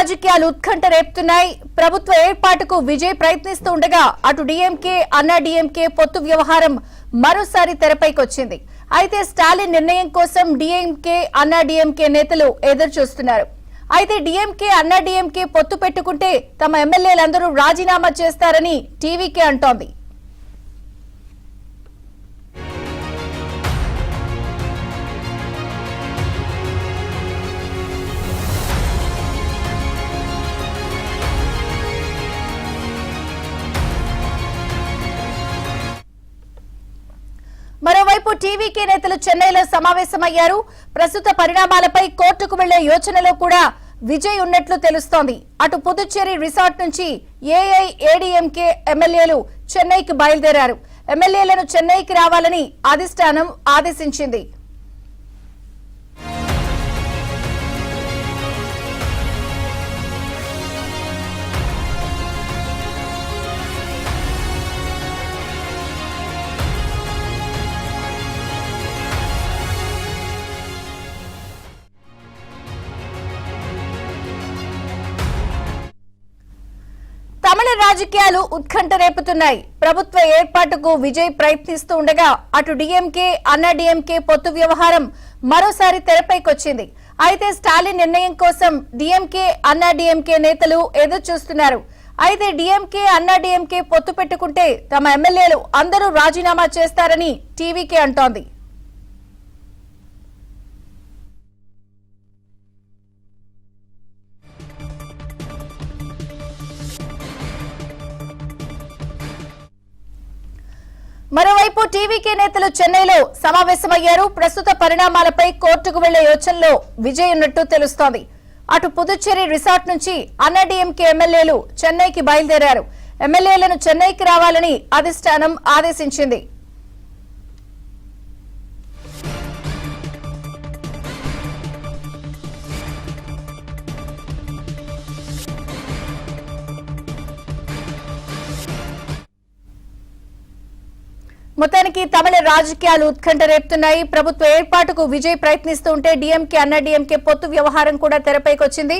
రాజకీయాలు ఉత్కంఠ రేపుతున్నాయి. ప్రభుత్వ ఏర్పాటుకు విజయ్ ప్రయత్నిస్తూ ఉండగా అటు డీఎంకే అన్నా డీఎంకే పొత్తు వ్యవహారం మరోసారి తెరపైకొచ్చింది. అయితే స్టాలిన్ నిర్ణయం కోసం డీఎంకే అన్నా డీఎంకే నేతలు ఎదురు చూస్తున్నారు. అయితే డీఎంకే అన్నా డీఎంకే పొత్తు పెట్టుకుంటే తమ ఎమ్మెల్యేలందరూ రాజీనామా చేస్తారని టీవీకే అంటోంది. మరోవైపు టీవీకే నేతలు చెన్నైలో సమావేశమయ్యారు. ప్రస్తుత పరిణామాలపై కోర్టుకు వెళ్లే యోచనలో కూడా విజయ్ ఉన్నట్లు తెలుస్తోంది. అటు పుదుచ్చేరి రిసార్ట్ నుంచి ఏఐఏడీఎంకే ఎమ్మెల్యేలు చెన్నైకి బయలుదేరారు. ఎమ్మెల్యేలను చెన్నైకి రావాలని అధిష్టానం ఆదేశించింది. తమిళ రాజకీయాలు ఉత్కంఠ రేపుతున్నాయి. ప్రభుత్వ ఏర్పాటుకు విజయ్ ప్రయత్నిస్తూ ఉండగా అటు డీఎంకే అన్నా డీఎంకే పొత్తు వ్యవహారం మరోసారి తెరపైకొచ్చింది. అయితే స్టాలిన్ నిర్ణయం కోసం డీఎంకే అన్నా డీఎంకే నేతలు ఎదురు చూస్తున్నారు. అయితే డీఎంకే అన్నా డీఎంకే పొత్తు పెట్టుకుంటే తమ ఎమ్మెల్యేలు అందరూ రాజీనామా చేస్తారని టీవీకే అంటోంది. మరోవైపు టీవీకే నేతలు చెన్నైలో సమావేశమయ్యారు. ప్రస్తుత పరిణామాలపై కోర్టుకు వెళ్లే యోచనలో విజయ్ ఉన్నట్టు తెలుస్తోంది. అటు పుదుచ్చేరి రిసార్ట్ నుంచి అన్నా డీఎంకే ఎమ్మెల్యేలు చెన్నైకి బయలుదేరారు. ఎమ్మెల్యేలను చెన్నైకి రావాలని అధిష్టానం ఆదేశించింది. మొత్తానికి తమిళ రాజకీయాలు ఉత్కంఠ రేపుతున్నాయి. ప్రభుత్వ ఏర్పాటుకు విజయ్ ప్రయత్నిస్తూ ఉంటే డీఎంకే అన్నా డీఎంకే పొత్తు వ్యవహారం కూడా తెరపైకొచ్చింది.